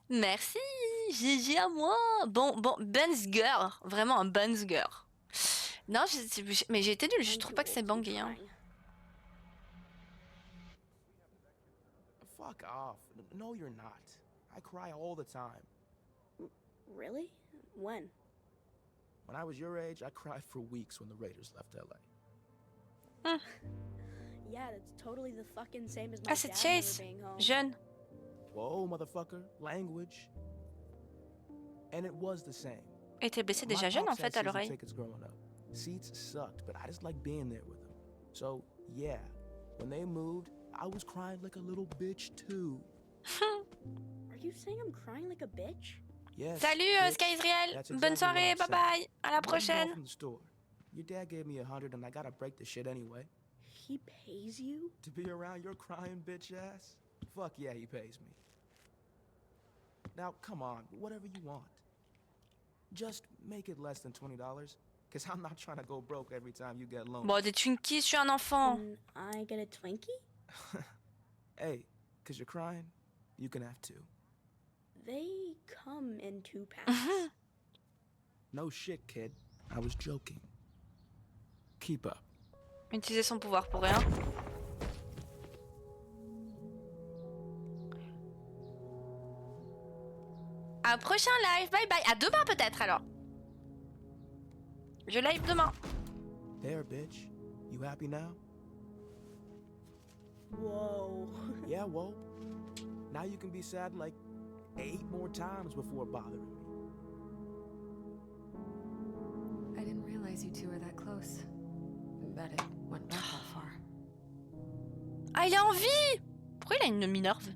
Merci, GG à moi. Bon, Ben's girl, vraiment un Ben's girl. Non, mais j'ai été nulle, je I'm trouve too pas que c'est old to be bangé, hein. crying. Fuck off. No, you're not. I cry all the time. Really? When? When I was your age, I cried for weeks when the Raiders left LA. Yeah, that's totally the fucking same as my Ah, c'est dad never Chase, being home. jeune. Whoa, motherfucker. Language. And it was the same. Et t'es blessé My déjà jeune en pops had fait à season l'oreille. tickets growing up. Seats sucked, but I just liked being there with them. So, yeah, when they moved, I was crying like a little bitch too. Are you saying I'm crying like a bitch? Yes, Salut bitch. Sky Israel, That's bonne exactly what soirée, I'm bye saying. bye, à la What do you want prochaine. from the store? Your dad gave me $100 and I gotta break the shit anyway. He pays you? To be around your crying bitch ass? Fuck yeah, he pays me. Now, come on, whatever you want. Just make it less than $20, cause I'm not trying to go broke every time you get lonely. Bon, des Twinkies, je suis un enfant. Can I get a Twinkie? Hey, cause you're crying, you can have two. They come in 2 packs. No shit, kid. I was joking. Keep up. Utiliser son pouvoir pour rien. À un prochain live, bye bye. À demain peut-être alors. Je live demain. There, bitch. You happy now? Whoa. Yeah, whoa. Now you can be sad like 8 more times before bothering me. I didn't realize you two were that close. That it went back that far. Ah, il a envie. Pourquoi il a une minerve?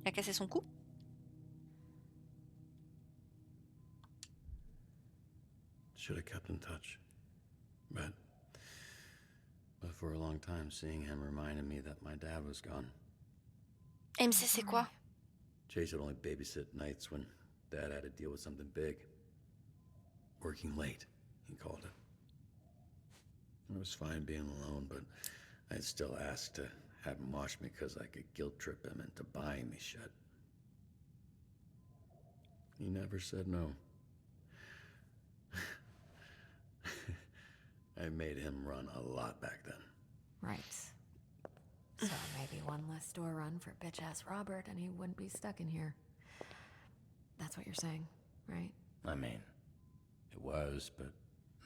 Il a cassé son cou? Should have kept in touch. But for a long time, seeing him reminded me that my dad was gone. MC, c'est quoi? Chase would only babysit nights when Dad had to deal with something big. Working late, he called it. It was fine being alone, but I'd still ask to have him watch me because I could guilt trip him into buying me shit. He never said no. I made him run a lot back then. Right. So maybe one less store run for bitch-ass Robert and he wouldn't be stuck in here. That's what you're saying, right? I mean, it was, but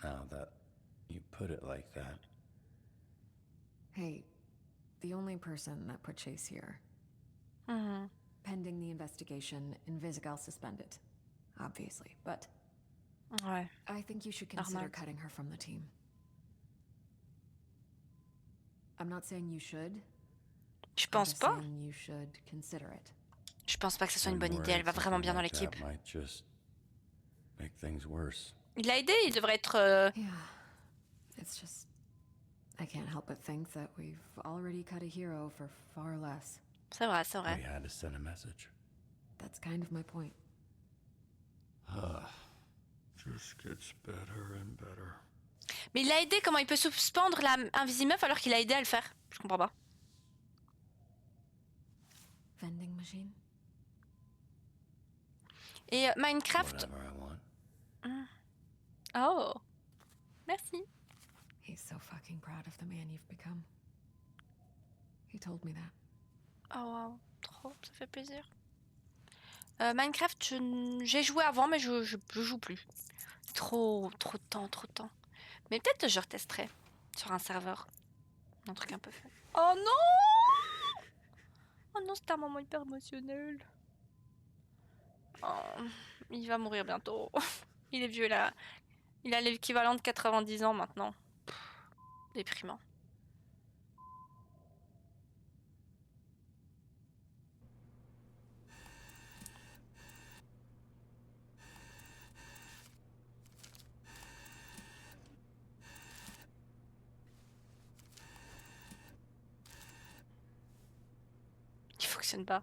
now that you put it like that... Hey, the only person that put Chase here. Pending the investigation, Invisigal suspended. Obviously, but... Ouais. I think you should consider Normal. cutting her from the team. I'm not saying you should. Je I'm pense just pas. saying you should consider it. Je pense pas que ce soit une I'm bonne idée. Elle worried va vraiment something bien dans like that l'équipe. might just make things worse. Il l'a aidé. Il devrait être. Yeah, it's just... I can't help but think that we've already cut a hero for far less. C'est vrai, c'est vrai. We had to send a message. That's kind of my point. Just gets better and better. Mais il l'a aidé. Comment il peut suspendre la Invisimeuf alors qu'il a aidé à le faire? Je comprends pas. Vending machine? Et Minecraft. Whatever I want. Oh. Merci. He's so fucking proud of the man you've become. He told me that. Oh wow. Trop. Ça fait plaisir. Minecraft, j'ai joué avant, mais je joue plus. Trop de temps, trop de temps. Mais peut-être que je retesterai sur un serveur. Un truc un peu fun. Oh non! Oh non, c'est un moment hyper émotionnel. Oh, il va mourir bientôt. Il est vieux là. Il a l'équivalent de 90 ans maintenant. Pff, déprimant. Il fonctionne pas.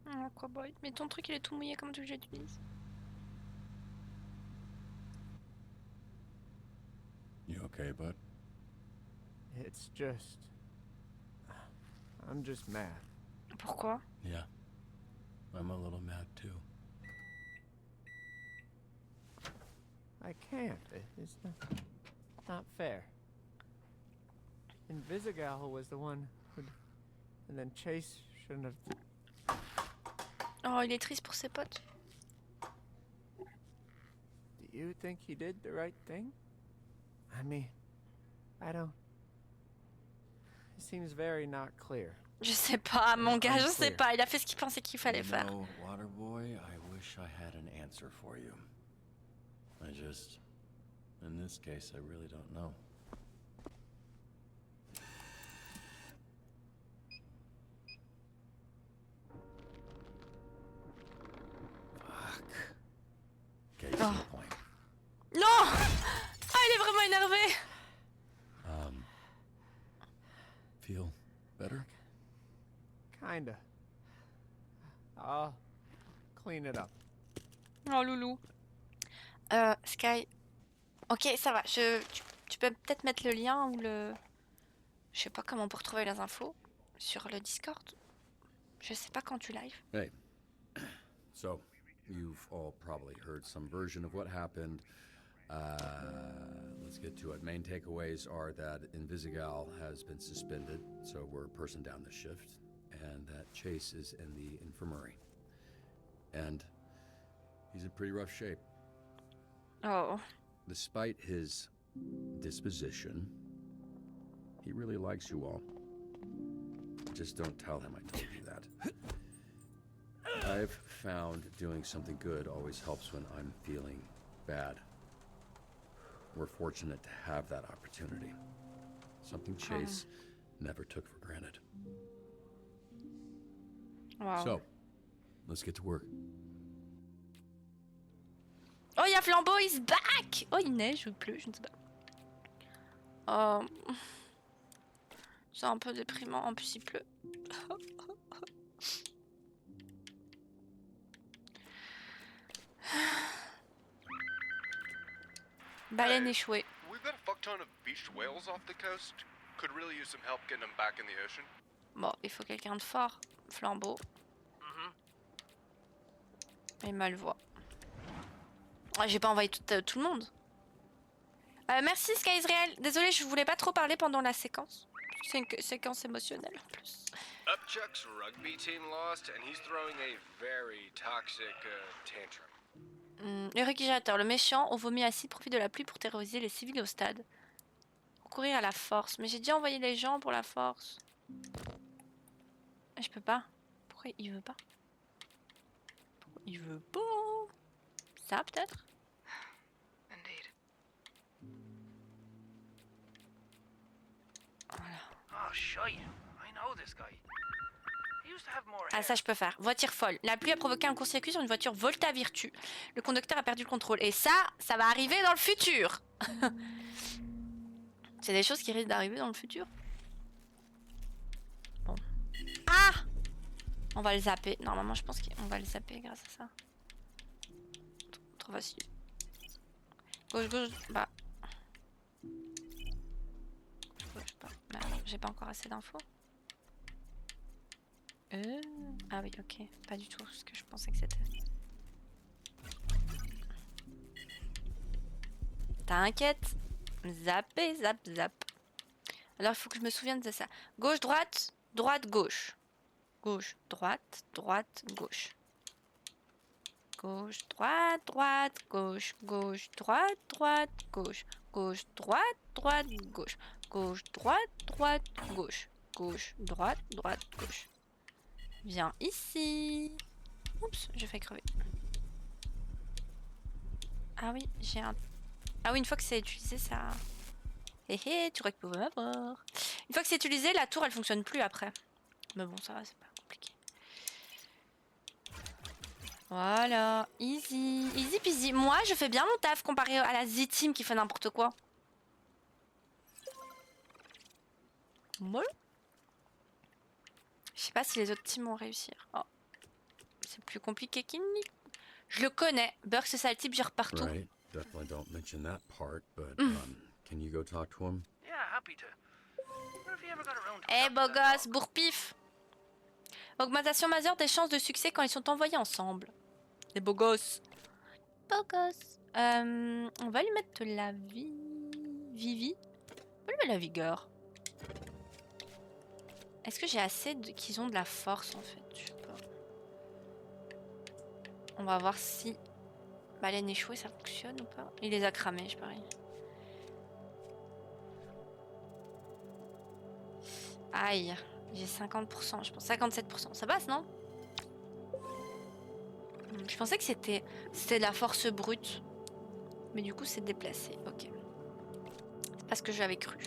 Oh, quoi boy. Mais ton truc il est tout mouillé, comment tu veux que j'utilise? You okay, bud? It's just. I'm just mad. Pourquoi? Yeah. I'm a little mad too. I can't. It's not fair. Invisigal was the one who. And then Chase shouldn't have. Oh, il est triste pour ses potes. Do you think he did the right thing? I mean, I don't. It seems very not clear. Je sais pas, mon gars, je sais Unclear. pas. Il a fait ce qu'il pensait qu'il fallait You faire. know, Waterboy, I wish I had an answer for you. I just, in this case, I really don't know. Fuck. Case in Oh. point. Non! Ah, il est vraiment énervé. Feel better? Kinda. I'll clean it up. Oh, loulou. Sky. Ok, ça va. Tu peux peut-être mettre le lien ou le... Je sais pas comment on peut retrouver les infos sur le Discord. Je sais pas quand tu live. Hey. So, you've all probably heard some version of what happened. Let's get to it. Main takeaways are that Invisigal has been suspended, so we're a person down the shift, and that Chase is in the infirmary. And he's in pretty rough shape. Oh. Despite his disposition, he really likes you all. Just don't tell him I told you that. I've found doing something good always helps when I'm feeling bad. We're fortunate to have that opportunity. Something Chase never took for granted. Wow. So, let's get to work. Oh, il y a Flambeau, he's back! Oh, il neige ou il pleut, je ne sais pas. Oh. C'est un peu déprimant, en plus il pleut. Baleine échouée. We've got a fuck ton of beached whales off the coast. Could really use some help getting them back in the ocean. Bon, il faut quelqu'un de fort. Flambeau. Il me le voit. Ah, j'ai pas envoyé tout le monde. Merci Sky Israel. Désolée, je voulais pas trop parler pendant la séquence. C'est une séquence émotionnelle en plus. Upchuck's rugby team lost, and he's throwing a very toxic tantrum. Le réquisiteur, le méchant, au vomi acide, profite de la pluie pour terroriser les civils au stade. Recourir à la force. Mais j'ai déjà envoyé les gens pour la force. Je peux pas. Pourquoi il veut pas? Pourquoi il veut pas? Ça peut-être? Indeed. Voilà. Oh, shite. I know this guy. He used to have more Ah, hair. ça je peux faire. Voiture folle. La pluie a provoqué un court-circuit sur une voiture Volta Virtue. Le conducteur a perdu le contrôle. Et ça va arriver dans le futur. C'est des choses qui risquent d'arriver dans le futur. Bon. Ah! On va le zapper. Normalement, je pense qu'on va le zapper grâce à ça. Trop facile. Gauche, gauche. Bah. Gauche, pas. Merde, j'ai pas encore assez d'infos. Ah oui, ok. Pas du tout ce que je pensais que c'était. T'inquiète. Zapper, zap, zap. Alors, il faut que je me souvienne de ça. Gauche, droite, droite, gauche. Gauche, droite, droite, gauche. Gauche, droite, droite, gauche. Gauche, droite, droite, gauche. Gauche, droite, droite, gauche. Gauche, droite, droite, gauche. Gauche, droite, droite, gauche. Viens ici. Oups, j'ai fait crever. Ah oui, j'ai un... Ah oui, une fois que c'est utilisé, ça... Hé hé, tu crois que tu pouvais m'avoir. Une fois que c'est utilisé, la tour, elle fonctionne plus après. Mais bon, ça va, c'est pas compliqué. Voilà, easy. Easy peasy. Moi, je fais bien mon taf comparé à la Z-Team qui fait n'importe quoi. Voilà. Je sais pas si les autres teams vont réussir. Oh. C'est plus compliqué qu'il n'y... Je le connais. Burke, c'est ça, le type gère partout. Right. Definitely don't mention that part, but can you go talk to him? Yeah, happy to. never got around to Eh adopting beau that gosse, dog. bourre-pif. Augmentation majeure des chances de succès quand ils sont envoyés ensemble. Les beaux gosses. Beau gosse. On va lui mettre de la Vivi. On va lui mettre la vigueur. Est-ce que j'ai assez qu'ils ont de la force en fait? Je sais pas. On va voir si baleine échouée ça fonctionne ou pas. Il les a cramés, je parie. Aïe, j'ai 50%, je pense 57%. Ça passe, non? Je pensais que c'était de la force brute. Mais du coup, c'est déplacé. Ok. C'est pas ce que j'avais cru.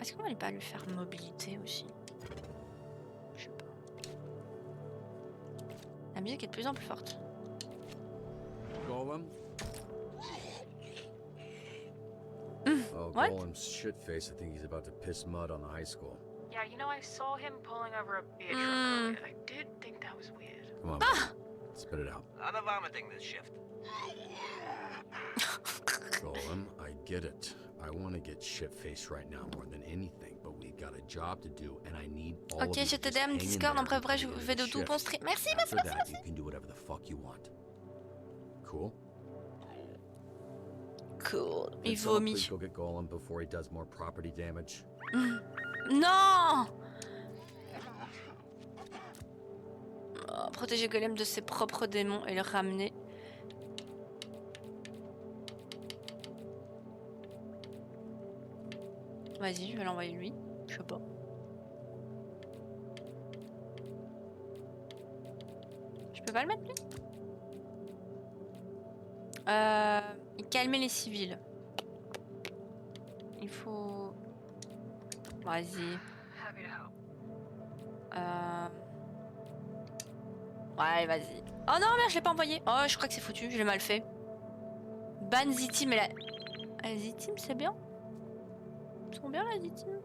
Est-ce qu'on va pas lui faire mobilité aussi? Je sais pas. La musique est de plus en plus forte. Golem? Oh, What? Golem's shit-faced. I think he's about to piss mud on the high school. Yeah, you know, I saw him pulling over a beer truck Mm. earlier. I did think that was weird. Come on, buddy. Spit it out. A lot of vomiting this shift. Golem, I get it. I want to get shit-faced right now more than anything, but we got a job to do, and I need all of Ok, you je to te just DM hang in Discord. there Après, until je the end of fais the de tout shift. bon stream. Merci, After merci, that, merci. you can do whatever the fuck you want. Cool? Cool. Can Il someone vomit. please go get Golem before he does more property damage? Non! Oh, protéger Golem de ses propres démons et le ramener. Vas-y, je vais l'envoyer lui. Je sais pas. Je peux pas le mettre lui? Calmer les civils. Il faut... Vas-y. Happy to help. Ouais, vas-y. Oh non, merde, je l'ai pas envoyé. Oh, je crois que c'est foutu, je l'ai mal fait. Ban Zitim, mais la... Zitim, c'est bien? Ils sont bien, la Zitim.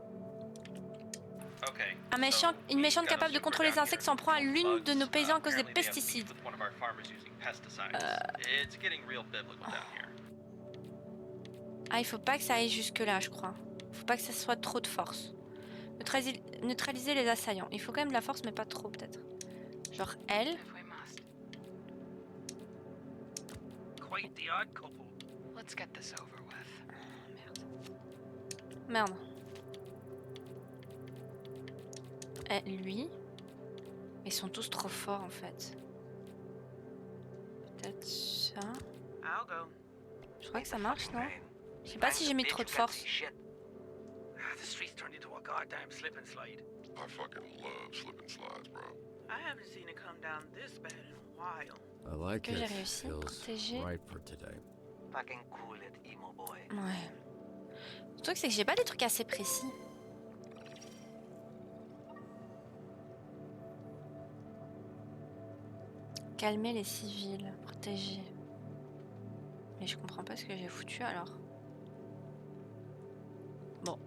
Okay. Un méchant, une méchante capable de contrôler les insectes s'en prend à l'une de nos paysans à cause des pesticides. Ah, il faut pas que ça aille jusque là, je crois. Faut pas que ça soit trop de force. Neutraliser les assaillants. Il faut quand même de la force, mais pas trop, peut-être. Genre elle. If we must. Quite the odd couple. Let's get this over with. Merde. Lui. Ils sont tous trop forts en fait. Peut-être ça. I'll go. Je crois que ça marche, non? Pain. Je sais pas si j'ai mis trop de force. Shit. The streets turned into a goddamn slip and slide. I fucking love slip and slides, bro. I haven't seen it come down this bad in a while. I like Que it. j'ai réussi à Feels protéger. right for today. Fucking cool it, emo boy. Ouais. Le truc, c'est que j'ai pas des trucs assez précis. Calmer les civils, protéger. Mais je comprends pas ce que j'ai foutu alors. Bon.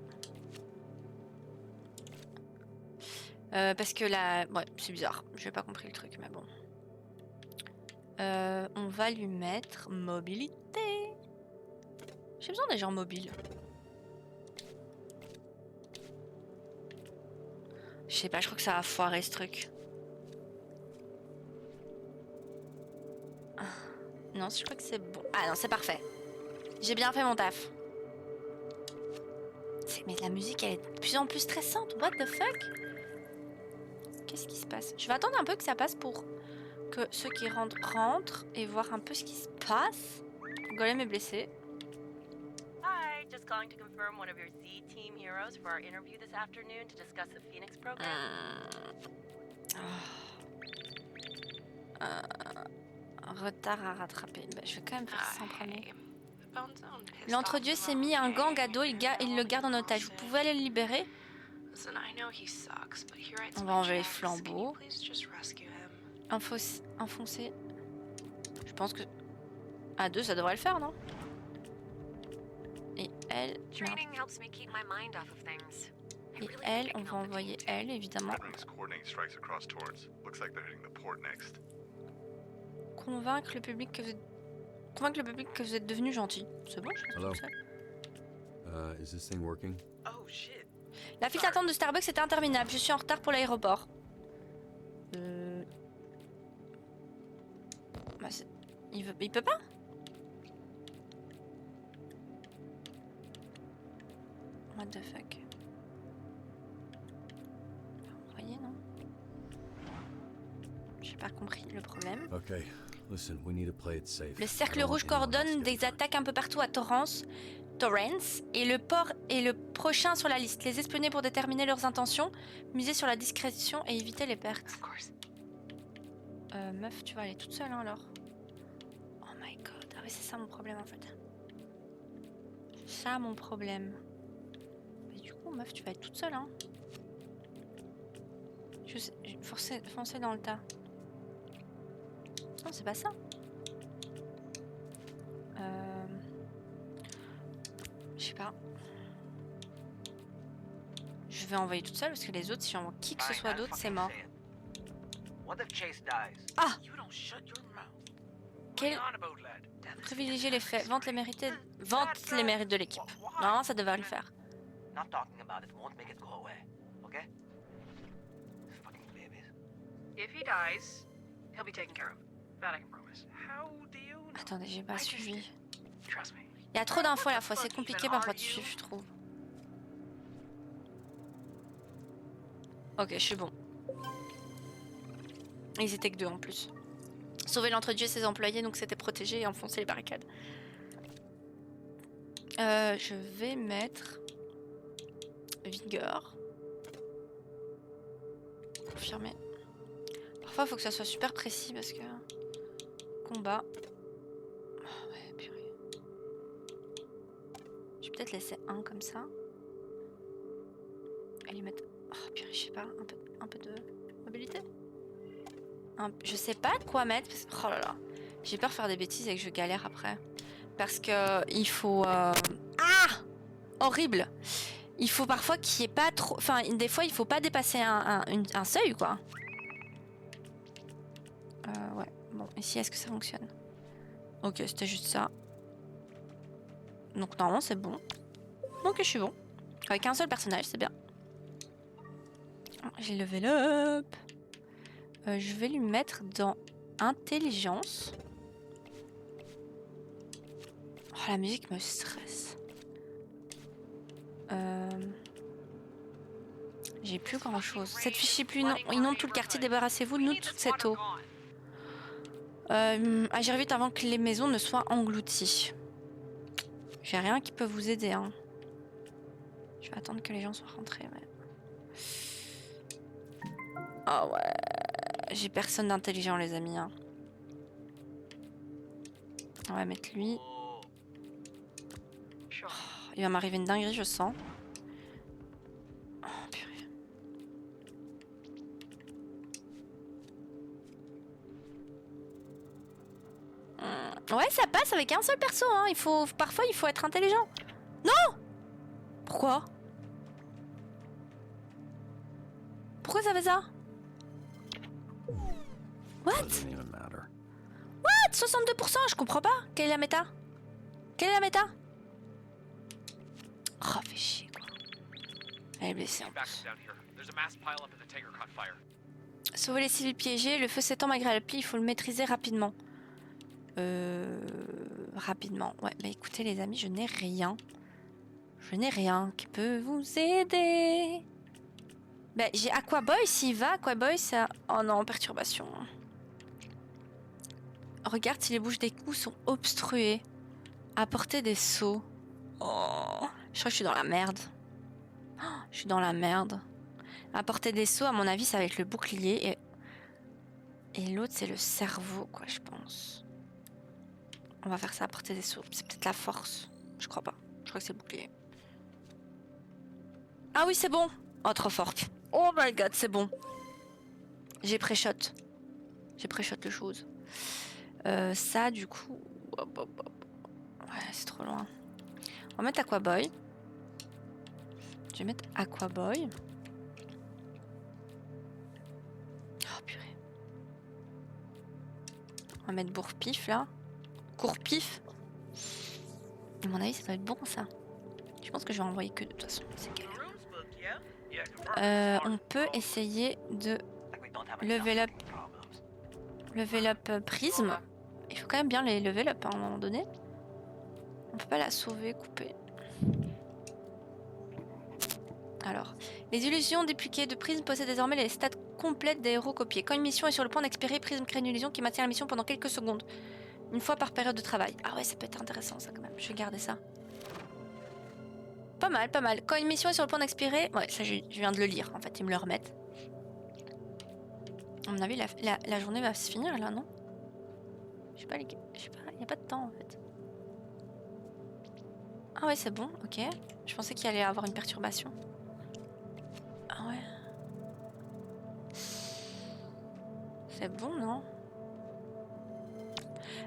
Parce que là... Ouais, c'est bizarre. J'ai pas compris le truc, mais bon. On va lui mettre mobilité. J'ai besoin des gens mobiles. Je sais pas, je crois que ça va foirer ce truc. Ah, non, je crois que c'est bon. Ah non, c'est parfait. J'ai bien fait mon taf. Mais la musique, elle est de plus en plus stressante. What the fuck? Qu'est-ce qui se passe? Je vais attendre un peu que ça passe pour que ceux qui rentrent et voir un peu ce qui se passe. Golem est blessé. Hi, just calling to confirm one of your Z-Team heroes for our interview this afternoon to discuss the Phoenix program. Retard à rattraper. Bah, je vais quand même faire ça en premier. L'entre-dieu s'est mis un gang à dos, il le garde en otage. Vous pouvez aller le libérer? On va enlever les flambeaux. Enfoncer. Je pense que... À deux, ça devrait le faire, non? Et elle... merde. Et elle, on va envoyer elle, évidemment. Convaincre le public que vous êtes devenu gentil. C'est bon, je pense Hello. que c'est Is this thing working? Oh shit. La file d'attente de Starbucks est interminable. Je suis en retard pour l'aéroport. Bah, il peut pas? What the fuck? Vous voyez, non? J'ai pas compris le problème. Okay, listen, we need to play it safe. Le I cercle don't want rouge anyone else coordonne getting des hurt. attaques un peu partout à Torrance, et le port est le prochain sur la liste. Les espionner pour déterminer leurs intentions, miser sur la discrétion et éviter les pertes. Meuf, tu vas aller toute seule hein, alors. Oh my god, ah oui c'est ça mon problème en fait. Ça mon problème. Mais du coup meuf tu vas être toute seule hein. Je sais, foncer dans le tas. Non c'est pas ça. Je sais pas. Je vais envoyer toute seule parce que les autres, si on qui que ce soit d'autre, c'est mort. What if Chase dies? Ah! You don't shut your mouth. Quel... What are you on about, lad? Privilégier les faits. Vante les mérites de l'équipe. Non, ça devrait le faire. Not talking about it won't make it go away, okay? Fucking babies. If he dies, he'll be taken care of. That I can promise. How do you know? Attendez, j'ai pas suivi. Trust me. Il y a trop d'infos à la fois, c'est compliqué parfois de suivre, je trouve. Ok, je suis bon. Ils étaient que 2 en plus. Sauver l'entredieu et ses employés, donc c'était protégé et enfoncer les barricades. Je vais mettre vigueur. Confirmer. Parfois, il faut que ça soit super précis parce que combat. Oh, ouais, purée. Je vais peut-être laisser un comme ça. Et lui mettre. Oh, purée, je sais pas, un peu de mobilité. Je sais pas quoi mettre. Parce... Oh là là. J'ai peur de faire des bêtises et que je galère après. Parce que il faut. Ah! Horrible! Il faut parfois qu'il n'y ait pas trop. Enfin, des fois, il faut pas dépasser un seuil, quoi. Ouais. Bon, ici, est-ce que ça fonctionne? Ok, c'était juste ça. Donc, normalement, c'est bon. Ok, je suis bon. Avec un seul personnage, c'est bien. J'ai level up. Je vais lui mettre dans intelligence. Oh, la musique me stresse. J'ai plus grand chose. Cette fiche plus inonde tout le quartier, débarrassez-vous de nous toute cette eau. Agir vite avant que les maisons ne soient englouties. J'ai rien qui peut vous aider. Hein. Je vais attendre que les gens soient rentrés. Ouais. Ah ouais. J'ai personne d'intelligent, les amis. Hein. On va mettre lui. Oh, il va m'arriver une dinguerie, je sens. Oh, purée. Ouais, ça passe avec un seul perso. Hein. Parfois, il faut être intelligent. Non! Pourquoi? Pourquoi ça fait ça? What? What? 62%, je comprends pas. Quelle est la méta? Quelle est la méta? Oh, fais chier, quoi. Elle est blessée en plus. Sauver les civils piégés. Le feu s'étend malgré la pluie, il faut le maîtriser rapidement. Rapidement. Ouais, bah écoutez, les amis, je n'ai rien. Je n'ai rien qui peut vous aider. Bah, j'ai Aquaboy, s'il va. Aquaboy, ça... Oh non, perturbation. Regarde si les bouches des coups sont obstruées. Apporter des seaux. Oh, je crois que je suis dans la merde. Oh, je suis dans la merde. Apporter des seaux, à mon avis, ça va être le bouclier. Et l'autre, c'est le cerveau, quoi, je pense. On va faire ça, apporter des seaux. C'est peut-être la force. Je crois pas. Je crois que c'est le bouclier. Ah oui, c'est bon. Oh, trop fort. Oh my god, c'est bon. J'ai pré-shot. J'ai pré-shot le chose. Ça, du coup... Ouais, c'est trop loin. On va mettre Aquaboy. Je vais mettre Aquaboy. Oh, purée. On va mettre Bourpif, là. Courpif. À mon avis, ça doit être bon, ça. Je pense que je vais envoyer que de toute façon. C'est galère. Room's booked, yeah? Yeah, confirmed. On peut essayer de Like we don't have any level up, problems. Prism. Il faut quand même bien les level up hein, à un moment donné. On peut pas la sauver, couper. Alors, les illusions dupliquées de Prism possèdent désormais les stats complètes des héros copiés. Quand une mission est sur le point d'expirer, Prism crée une illusion qui maintient la mission pendant quelques secondes. Une fois par période de travail. Ah ouais, ça peut être intéressant ça quand même. Je vais garder ça. Pas mal, pas mal. Quand une mission est sur le point d'expirer... Ouais, ça je viens de le lire. En fait, ils me le remettent. À mon avis, la journée va se finir là, non? Je sais pas, il n'y a pas de temps en fait. Ah ouais, c'est bon, ok. Je pensais qu'il allait avoir une perturbation. Ah ouais. C'est bon, non?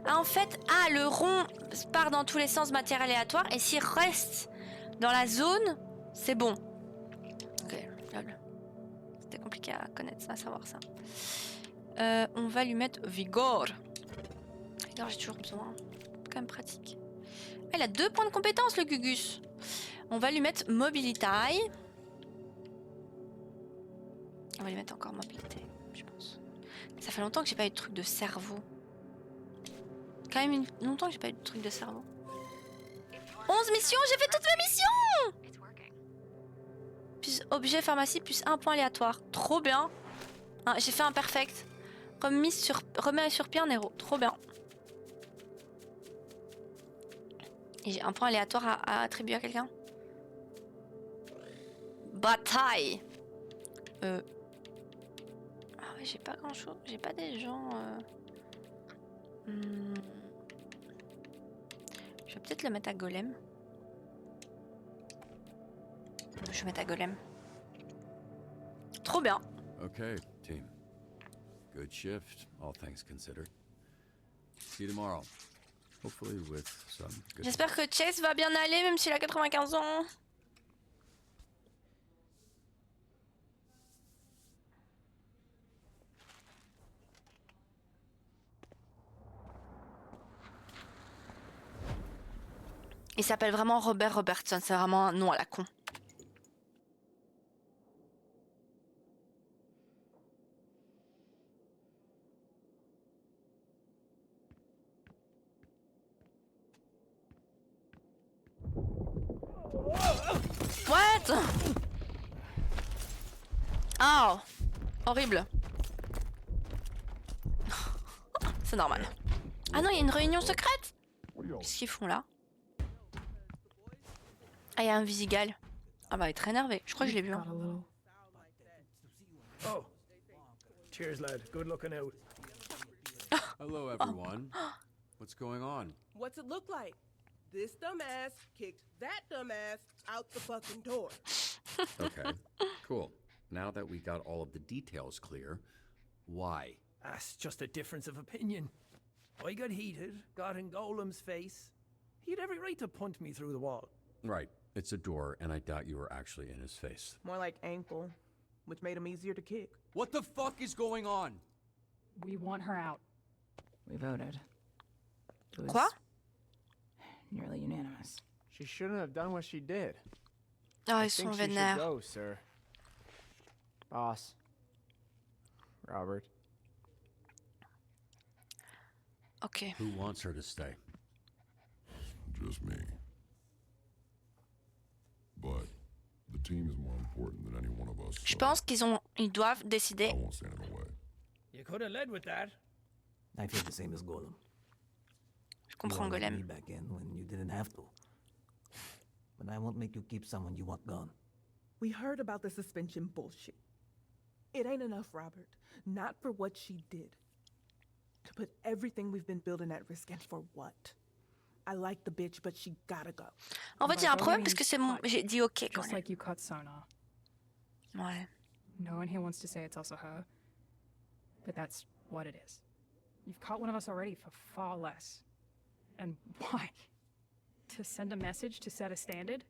Ah en fait, le rond part dans tous les sens matière aléatoire et s'il reste dans la zone, c'est bon. Ok, lol. C'était compliqué à connaître ça, à savoir ça. On va lui mettre Vigor. Vigor, j'ai toujours besoin. C'est quand même pratique. Il a 2 points de compétence, le Gugus. On va lui mettre Mobility. On va lui mettre encore Mobilité, je pense. Ça fait longtemps que j'ai pas eu de truc de cerveau. Quand même longtemps que j'ai pas eu de truc de cerveau. 11 missions, j'ai fait toutes mes missions! Plus objet pharmacie, plus 1 point aléatoire. Trop bien. Hein, j'ai fait un perfect. Remet sur pied un héros. Trop bien. Et j'ai un point aléatoire à attribuer à quelqu'un. Bataille. Ah ouais, j'ai pas grand chose. J'ai pas des gens. Je vais peut-être le mettre à Golem. Je vais mettre à Golem. Trop bien. Okay, team. Good shift, all things considered. See you tomorrow. Hopefully with some good... J'espère que Chase va bien aller, même s'il a 95 ans. Il s'appelle vraiment Robert Robertson, c'est vraiment un nom à la con. What? Oh, horrible. C'est normal. Ah non, il y a une réunion secrète? Qu'est-ce qu'ils font là? Ah, il y a un Visigal. Ah bah, il est très énervé. Je crois que je l'ai vu. Hein. Oh. Cheers, lad. Good looking out. Hello, everyone. What's going on? What's it look like? This dumbass kicked that dumbass out the fucking door. Okay, cool. Now that we got all of the details clear, why? That's just a difference of opinion. I got heated, got in Golem's face. He had every right to punt me through the wall. Right, it's a door, and I doubt you were actually in his face. More like ankle, which made him easier to kick. What the fuck is going on? We want her out. We voted. It was Quoi? Nearly unanimous. She shouldn't have done what she did. Oh, I ils sont think she should vénères. go, sir. Boss. Robert. Ok. Who wants her to stay? Just me. But the team is more important than any one of us. Je pense ils doivent décider. I won't stand in the way. You could have led with that. I feel the same as Golem. Je comprends You let me Golem. back in when you didn't have to. But I won't make you keep someone you want gone. We heard about the suspension bullshit. It ain't enough, Robert. Not for what she did. To put everything we've been building at risk, and for what? I like the bitch, but she gotta go. En fait, il y a un problème parce que c'est mon. J'ai dit ok quand Just même. like you cut Sona. Ouais. No one here wants to say it's also her. But that's what it is. You've caught one of us already for far less. And why? To send a message to set a standard?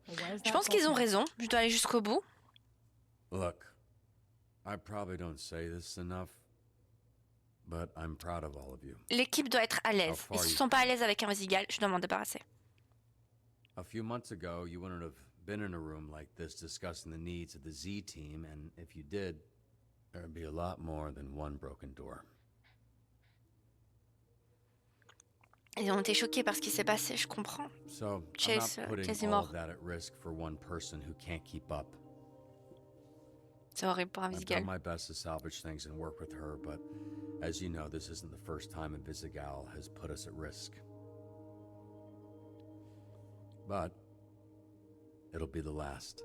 Je pense qu'ils ont raison. Je dois aller jusqu'au bout. Look, I probably don't say this enough, but I'm proud of all of you. L'équipe doit être à l'aise. Ils se sont pas à l'aise avec un Visigal. Je dois m'en débarrasser. A few months ago, you wouldn't have been in a room like this discussing the needs of the Z team, and if you did, there'd be a lot more than one broken door. Ils ont été choqués par ce qui s'est passé, je comprends. So, Chase, I'm not putting quasi all mort. of that at risk for one person who can't keep up. C'est horrible pour un I've Visigal. done my best to salvage things and work with her, but as you know, this isn't the first time a Visigal has put us at risk. But it'll be the last.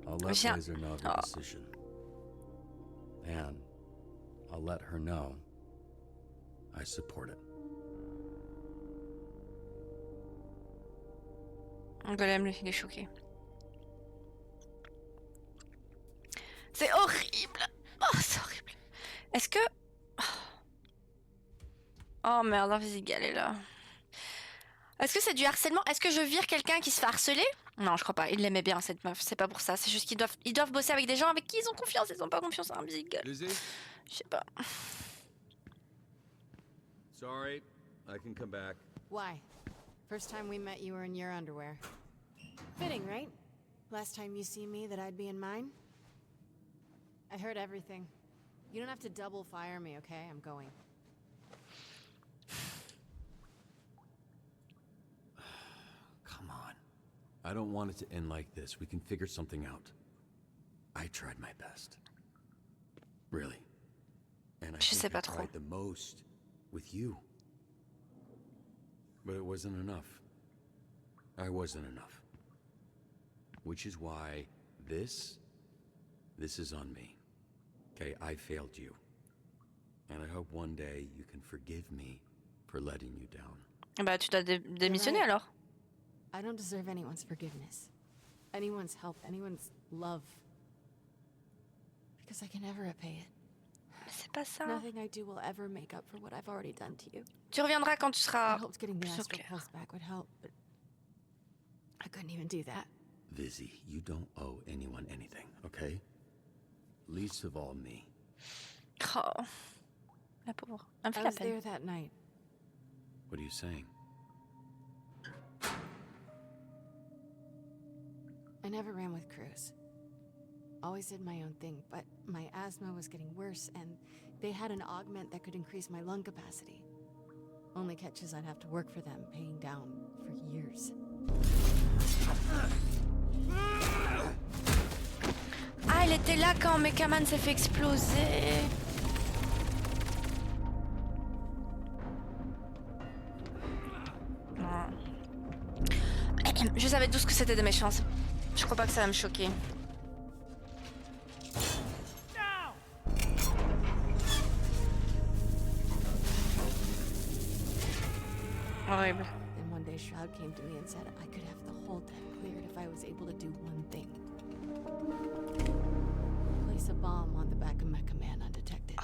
I'll let Viens. Laser know of your Oh. decision. And I'll let her know I support it. Golem, lui, il est choqué. C'est horrible. Oh, c'est horrible. Est-ce que... Oh merde, un Visigal est là. Est-ce que c'est du harcèlement? Est-ce que je vire quelqu'un qui se fait harceler? Non, je crois pas. Il l'aimait bien, cette meuf. C'est pas pour ça. C'est juste qu'ils doivent bosser avec des gens avec qui ils ont confiance. Ils ont pas confiance en un Visigal. Je sais pas. Sorry, I can come back. Why? First time we met, you were in your underwear. Fitting, right? Last time you see me, that I'd be in mine? I heard everything. You don't have to double fire me, okay? I'm going. Come on. I don't want it to end like this. We can figure something out. I tried my best. Really. And I Je sais think I pas trop. tried the most with you. But it wasn't enough. I wasn't enough. Which is why this is on me. Okay, I failed you. And I hope one day you can forgive me for letting you down. Bah, tu dois démissionner alors. I don't deserve anyone's forgiveness. Anyone's help, anyone's love. Because I can never repay it. Mais c'est pas ça. Nothing I do will ever make up for what I've already done to you. Tu reviendras quand tu I seras hoped getting the plus au astral clair. pulse back would help, but I couldn't even do that. Vizzy, you don't owe anyone anything, okay? Least of all me. Oh, la pauvre. Elle me fait I la was peine. there that night. What are you saying? I never ran with Cruz. Always did my own thing, but my asthma was getting worse, and they had an augment that could increase my lung capacity. Only catch is I'd have to work for them, paying down for years. Ah, il était là quand Mechaman s'est fait exploser. Non. Je savais tous que c'était des méchants. Je crois pas que ça va me choquer. Horrible. Then one day Shroud came to me and said I could have the whole deck cleared if I was able to do one thing. Place a bomb on the back of Mecha Man undetected.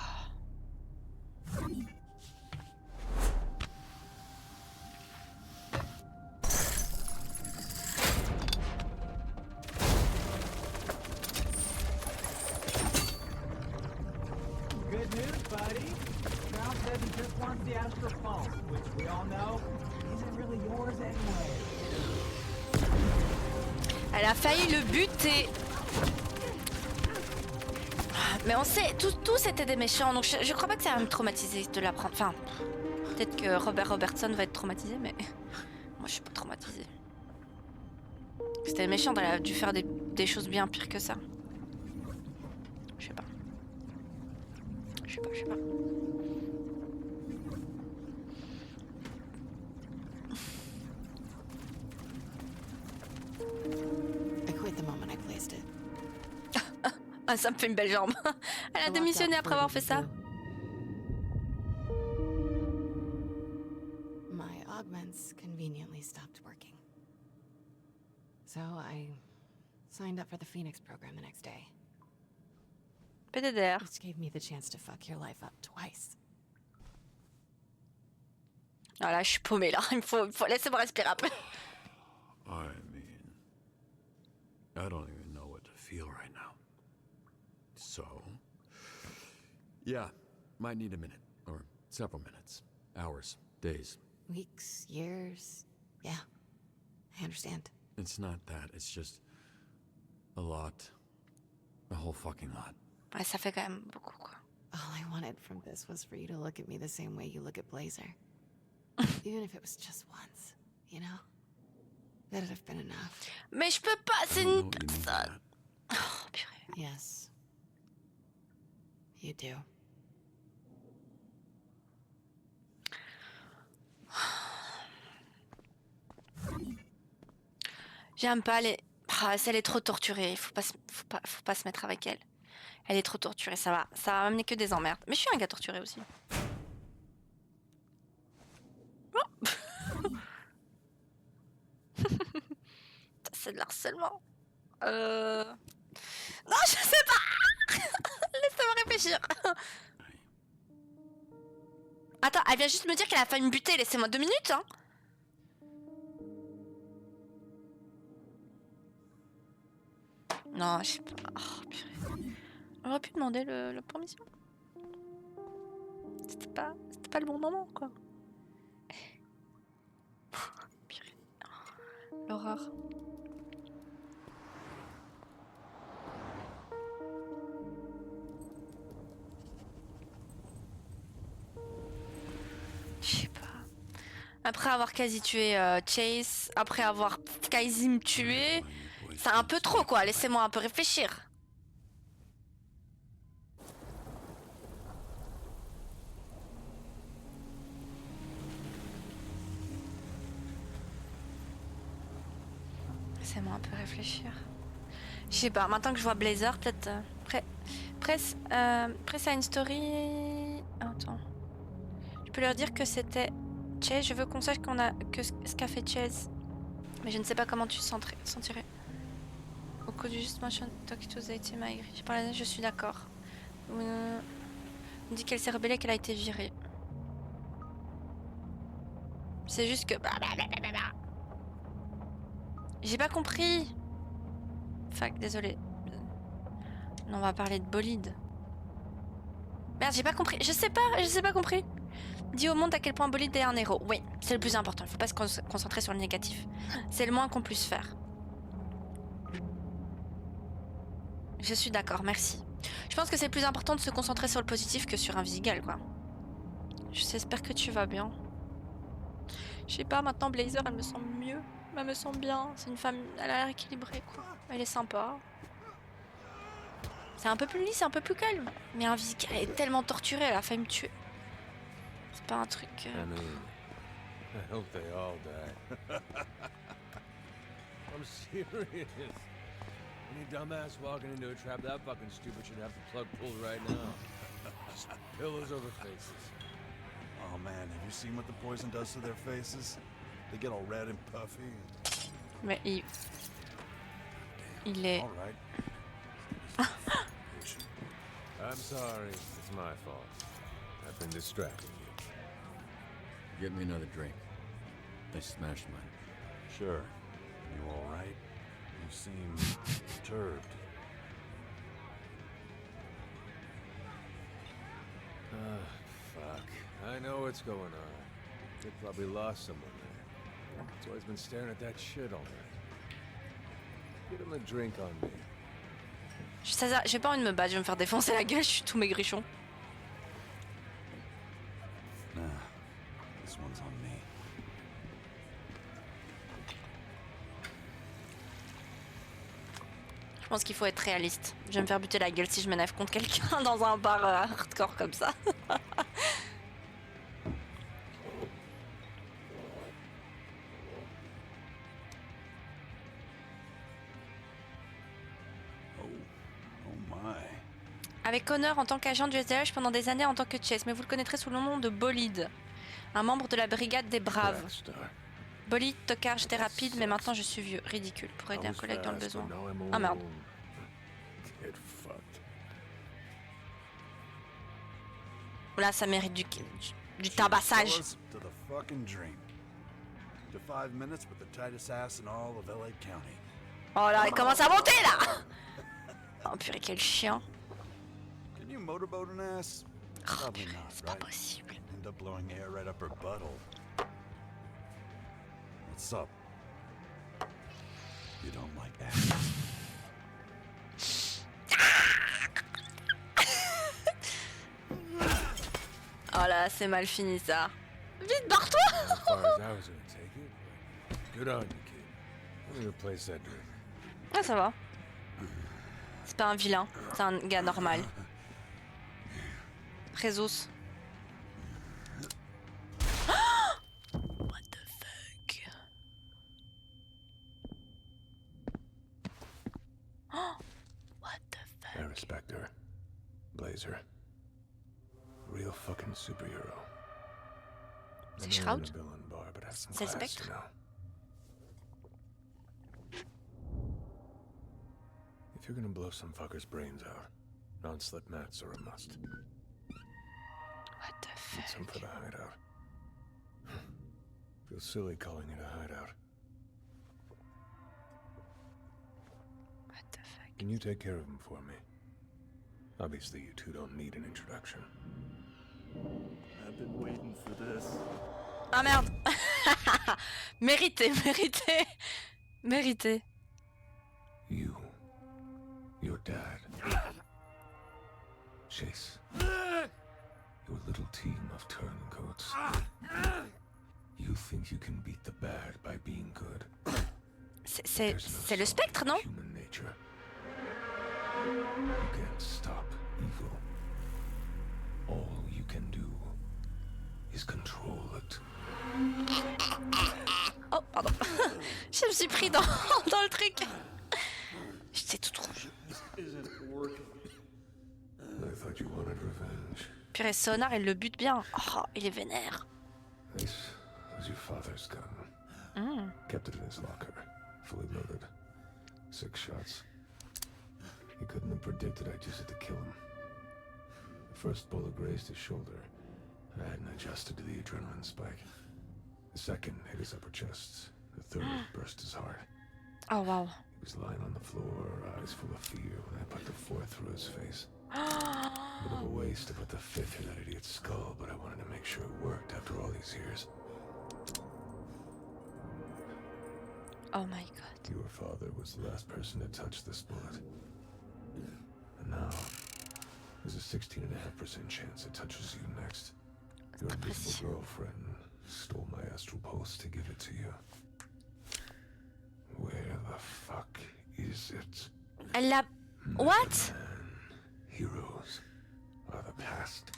Good news, buddy. Shroud says he just wants the Astral Pulse, which we all know isn't really yours anyway. Elle a failli le buter. Mais on sait, tous étaient des méchants, donc je crois pas que ça va me traumatiser de l'apprendre. Enfin, peut-être que Robert Robertson va être traumatisé, mais moi je suis pas traumatisée. C'était des méchants, elle a dû faire des choses bien pires que ça. Je sais pas. Je sais pas. I quit the moment I placed it. Ah, ça me fait une belle jambe. Elle a démissionné après avoir fait ça. My augments conveniently stopped working. So I signed up for the Phoenix program the next day. PDDR. Which gave me the chance to fuck your life up twice. Ah là, je suis paumée là. Il faut laisser-moi respirer un peu. I mean, I don't even know what to feel right now. So, Yeah, might need a minute, or several minutes, hours, days, Weeks, years. Yeah, I understand. It's not that. It's just a lot. A whole fucking lot. Ouais, ça fait quand même beaucoup, quoi. All I wanted from this was for you to look at me the same way you look at Blazer. Even if it was just once, you know? That'd have been enough. Mais je peux pas, c'est une personne. Oh, purée. Yes. You do. J'aime pas les... Ah, elle est trop torturée, faut pas se mettre avec elle. Elle est trop torturée, ça va m'amener que des emmerdes. Mais je suis un gars torturé aussi. Oh. C'est de l'harcèlement. Non, je sais pas. Laissez-moi réfléchir. Attends, elle vient juste me dire qu'elle a failli me buter, laissez-moi 2 minutes, hein. Non, je sais pas. Oh, purée. On aurait pu demander la permission. C'était pas le bon moment, quoi. Purée. L'horreur. Je sais pas. Après avoir quasi tué Chase, après avoir quasi me tué, c'est un peu trop, quoi. Laissez-moi un peu réfléchir. Laissez-moi un peu réfléchir. Je sais pas, maintenant que je vois Blazer, peut-être... Presse à une story... Attends. Je peux leur dire que c'était Chase. Je veux qu'on sache ce qu'a fait Chase. Mais je ne sais pas comment tu sentirais. Au cours du juste mention talk to the team, j'ai parlé, je suis d'accord. On me dit qu'elle s'est rebellée, qu'elle a été virée. C'est juste que... J'ai pas compris. Fuck, désolé. Non, on va parler de bolide. Merde, j'ai pas compris. Je sais pas compris. Dis au monde à quel point bolide est un héros. Oui, c'est le plus important. Faut pas se concentrer sur le négatif. C'est le moins qu'on puisse faire. Je suis d'accord, merci. Je pense que c'est plus important de se concentrer sur le positif que sur un Visigal, quoi. J'espère que tu vas bien. Je sais pas, maintenant Blazer, elle me semble mieux. Elle me semble bien. C'est une femme, elle a l'air équilibrée, quoi. Elle est sympa. C'est un peu plus lisse, c'est un peu plus calme. Mais un Visigal, elle est tellement torturée, elle a failli me tuer. C'est pas un truc... I mean, I hope they all die. I'm serious. Any dumbass walking into a trap that fucking stupid should have the plug pulled right now. Just pillows over faces. Oh man, have you seen what the poison does to their faces? They get all red and puffy. Mais il est... All right. I'm sorry. It's my fault. I've been distracting you. Get me another drink. I smashed mine. Sure. You all right? You seem perturbed. Fuck. I know what's going on. They probably lost someone there. That's why he's been staring at that shit all night. Get him a drink on me. J'ai pas envie de me battre, je vais me faire défoncer la gueule, je suis tout maigrichon. Nah, this one's on me. Je pense qu'il faut être réaliste. Je vais me faire buter la gueule si je m'énerve contre quelqu'un dans un bar hardcore comme ça. Avec Connor en tant qu'agent du SDH pendant des années en tant que Chase, mais vous le connaîtrez sous le nom de Bolide, un membre de la brigade des Braves. Bolide, tocard, j'étais rapide, mais maintenant je suis vieux. Ridicule, pour aider un collègue dans le besoin. Ah merde. Là, ça mérite du tabassage. Oh là, il commence à monter là. Oh purée, quel chien. Can you motorboat an ass? Oh purée, c'est pas possible. End up blowing air right up her butthole. What's up? You don't like ass? Oh là, c'est mal fini ça. Vite, barre-toi! As far as I was gonna take it, but good on you, kid. I'm gonna play Cedric. Ah, ça va. C'est pas un vilain, c'est un gars normal. Jesus. What the fuck? What the fuck? I respect her. Blazer. Real fucking superhero. C'est I'm Shroud? not in a villain bar, but have some C'est class, Spectre? you know. If you're gonna blow some fucker's brains out, non-slip mats are a must. What the fuck? Need some for the hideout. Feels silly calling it a hideout. What the fuck? Can you take care of him for me? Obviously, you two don't need an introduction. I've been waiting for this. Ah merde. Mérité, mérité. Mérité. You. Your dad. Chase. Your little team of turncoats. You think you can beat the bad by being good? C'est le spectre, non? Human nature. You can't stop evil. All you can do is control it. Oh, pardon. Je me suis pris dans le truc. J'étais toute rouge. I thought you wanted revenge. Purée, Sonar, il le bute bien. Oh, il est vénère. This was your father's gun. Kept it in his locker, fully loaded. 6 shots. He couldn't have predicted I'd use it to kill him. The first bullet grazed his shoulder. I hadn't adjusted to the adrenaline spike. The second hit his upper chest. The third burst his heart. Oh, wow. He was lying on the floor, eyes full of fear, when I put the fourth through his face. Bit of a waste to put the fifth through that idiot's skull, but I wanted to make sure it worked after all these years. Oh my god. Your father was the last person to touch this bullet. And now, there's a 16.5% chance it touches you next. Your invisible girlfriend stole my astral pulse to give it to you. Where the fuck is it? Elle l'a... What? Heroes are the past.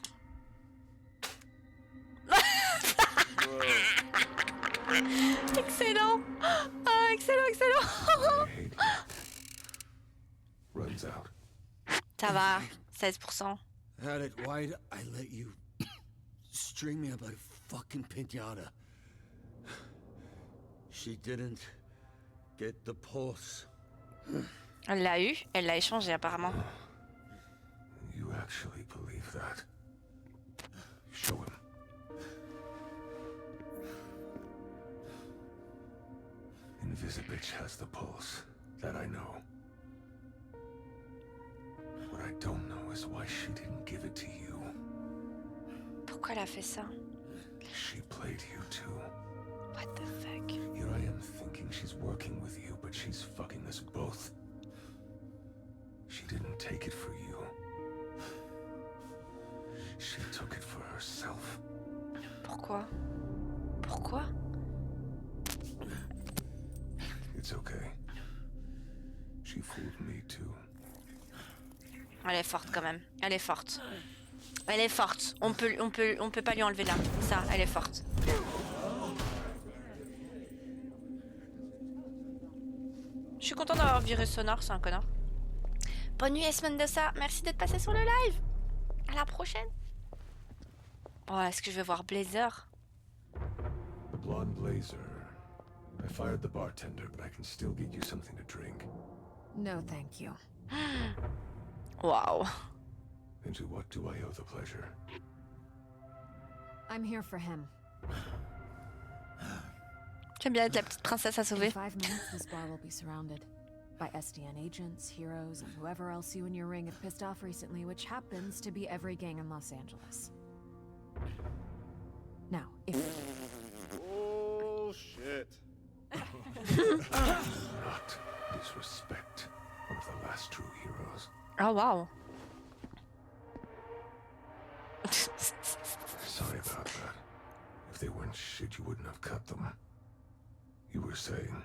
Excellent. Ah, excellent, excellent. Runs out. Ça va, 16%. Had it wide, I let you string me about a fucking pinata. She didn't get the pulse. Elle l'a eu, elle l'a échangé apparemment. You actually believe that? Show him. Invisibitch has the pulse. That I know. What I don't know is why she didn't give it to you. Pourquoi elle a fait ça? She played you too. What the fuck? Here I am thinking she's working with you, but she's fucking us both. She didn't take it for you. She took it for herself. Pourquoi? Pourquoi? It's okay. She fooled me too. Elle est forte quand même. Elle est forte. Elle est forte. On peut pas lui enlever là. Ça, elle est forte. Je suis content d'avoir viré Sonar, c'est un connard. Bonne nuit Esmendosa, merci d'être passé sur le live. À la prochaine. Oh, est-ce que je vais voir Blazer? The blonde Blazer. I fired the bartender, but I can still get you something to drink. No, thank you. Wow. And to what do I owe the pleasure? I'm here for him. J'aime bien être la petite princesse à sauver. In 5 minutes, this bar will be surrounded by SDN agents, heroes, and whoever else you and your ring have pissed off recently, which happens to be every gang in Los Angeles. Now, if... Oh, shit. Not disrespect one of the last true heroes. Oh wow. Sorry about that. If they weren't shit, you wouldn't have cut them. You were saying.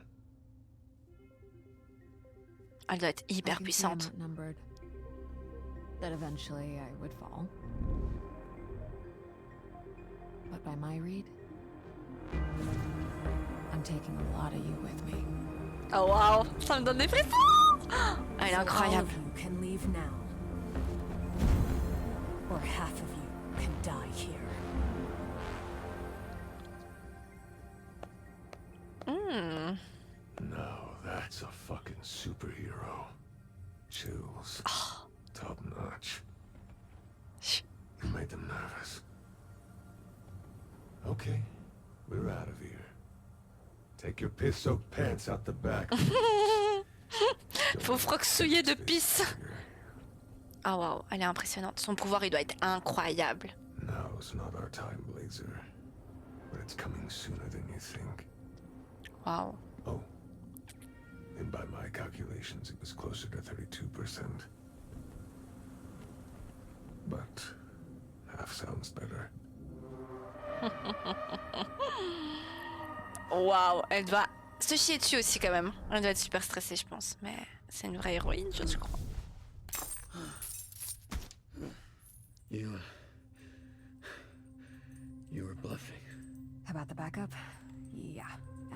Elle doit être hyper I can see I'm puissante. outnumbered. That eventually I would fall. But by my read, I'm taking a lot of you with me. Oh wow, ça me donne des frissons. Elle est So all incroyable. of you can leave now, or half of you can die here. Hmm. Now that's a fucking superhero. Chills. Top notch. You made them nervous. Okay, we're out of here. Take your piss-soaked pants out the back. Faut froc souillé de pisse. Ah waouh, elle est impressionnante. Son pouvoir, il doit être incroyable. Now's not our time, Blazer. But it's coming sooner than you think. Wow. Oh. And by my calculations, it was closer to 32%. But half sounds better. Waouh, elle doit se chier dessus aussi quand même. Elle doit être super stressée, je pense. Mais c'est une vraie héroïne, je crois. You were bluffing. About the backup? Yeah,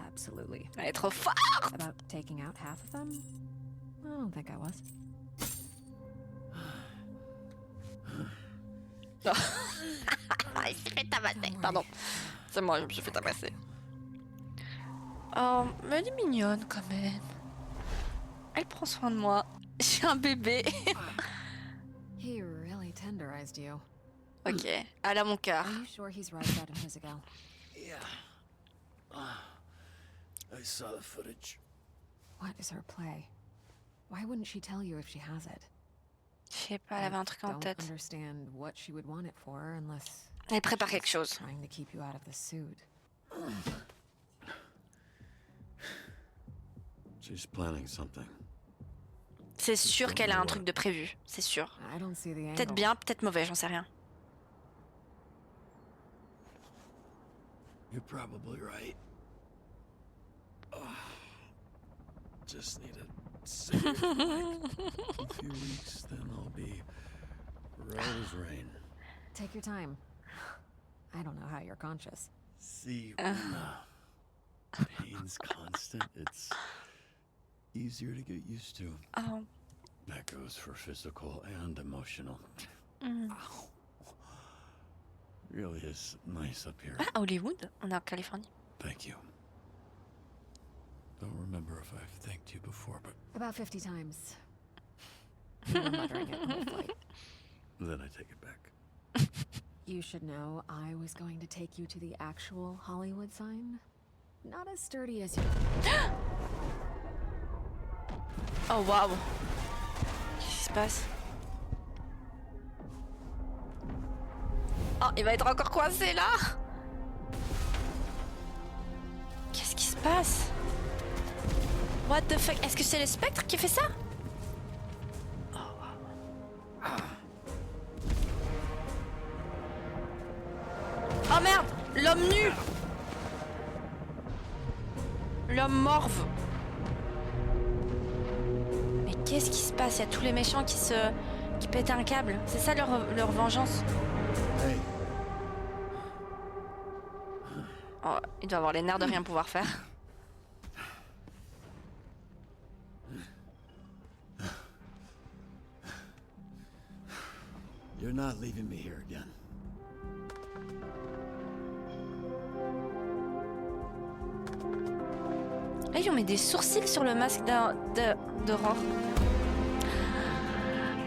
absolutely. Elle est trop forte. About taking out half of them? I don't think I was. Il s'est fait tabasser. Pardon. C'est moi, je me suis fait tabasser. Oh, mais elle est mignonne quand même. Elle prend soin de moi. J'ai un bébé. He really tenderized you. Ok, elle a mon cœur. Are you sure he's right about Invisigal? Yeah. I saw the footage. What is her play? Why wouldn't she tell you if she has it? Je sais pas, elle avait un truc en Don't tête. understand what she would want it for unless Elle prépare quelque chose. trying to keep you out of the suit. She's planning something. C'est sûr qu'elle a un truc de prévu, c'est sûr. I don't see the Peut-être angle. bien, peut-être mauvais, j'en sais rien. You're probably right. Just need a cigarette. A few weeks, then I'll be right as rain. Take your time. I don't know how you're conscious. See, when pain's constant, it's easier to get used to. Oh. That goes for physical and emotional. Mm. Really is nice up here. Ah, Hollywood? On est en Californie. Thank you. Don't remember if I've thanked you before, but About 50 times. You were muttering it the whole flight. then I take it back. You should know I was going to take you to the actual Hollywood sign. Not as sturdy as you. Oh waouh. Qu'est-ce qui se passe? Oh, il va être encore coincé là. Qu'est-ce qui se passe? What the fuck? Est-ce que c'est le spectre qui fait ça? Oh waouh. Oh merde! L'homme nu! L'homme morve. Mais qu'est-ce qui se passe? Il y a tous les méchants qui pètent un câble. C'est ça leur vengeance. Hey, Oh, il doit avoir les nerfs de rien pouvoir faire. You're not leaving me here again. Là, ils ont mis des sourcils sur le masque d'Aurore.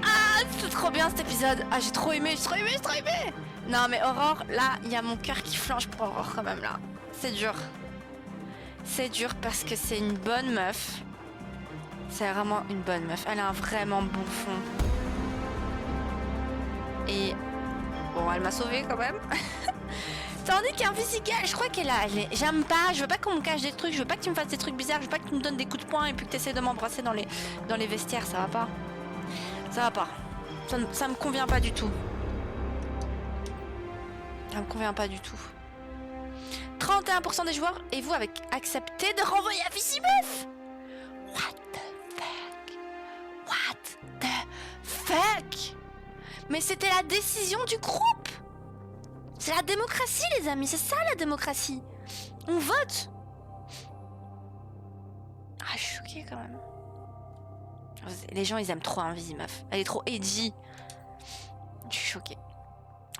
Ah, c'est trop bien cet épisode. Ah, j'ai trop aimé, j'ai trop aimé, j'ai trop aimé. Non, mais Aurore, là, il y a mon cœur qui flanche pour Aurore quand même, là. C'est dur. C'est dur parce que c'est une bonne meuf. C'est vraiment une bonne meuf. Elle a un vraiment bon fond. Et bon, elle m'a sauvée quand même. Tandis qu'Invisigal, je crois qu'elle a... J'aime pas, je veux pas qu'on me cache des trucs, je veux pas que tu me fasses des trucs bizarres, je veux pas que tu me donnes des coups de poing et puis que tu essaies de m'embrasser dans les vestiaires, ça va pas. Ça va pas. Ça me convient pas du tout. Ça me convient pas du tout. 31% des joueurs et vous avez accepté de renvoyer à Visimeuf. What the fuck? What the fuck? Mais c'était la décision du groupe. C'est la démocratie, les amis. C'est ça, la démocratie. On vote. Ah, je suis choquée, quand même. Les gens, ils aiment trop Invisimeuf. Elle est trop edgy. Je suis choquée.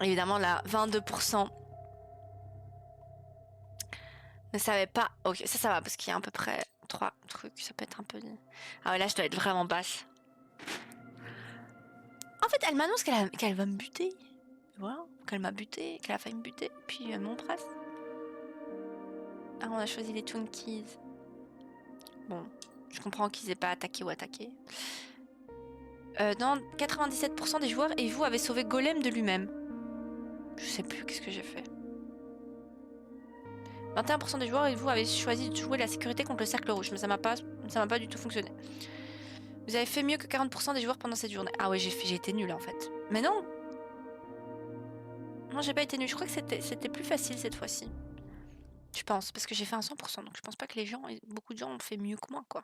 Évidemment, là, 22% ne savaient pas. Ok, ça va, parce qu'il y a à peu près 3 trucs. Ça peut être un peu... Ah ouais, là, je dois être vraiment basse. En fait, elle m'annonce qu'elle va me buter. Voilà, qu'elle m'a buté, qu'elle a failli me buter, puis elle m'embrasse. Ah, on a choisi les Twinkies. Bon, je comprends qu'ils aient pas attaqué ou attaqué. Dans 97% des joueurs, et vous avez sauvé Golem de lui-même. Je sais plus qu'est-ce que j'ai fait. 21% des joueurs, et vous avez choisi de jouer la sécurité contre le cercle rouge, mais ça m'a pas du tout fonctionné. Vous avez fait mieux que 40% des joueurs pendant cette journée. Ah ouais, j'ai été nulle en fait. Mais non. Non, j'ai pas été nulle. Je crois que c'était plus facile cette fois-ci. Je pense, parce que j'ai fait un 100%, donc je pense pas que beaucoup de gens ont fait mieux que moi, quoi.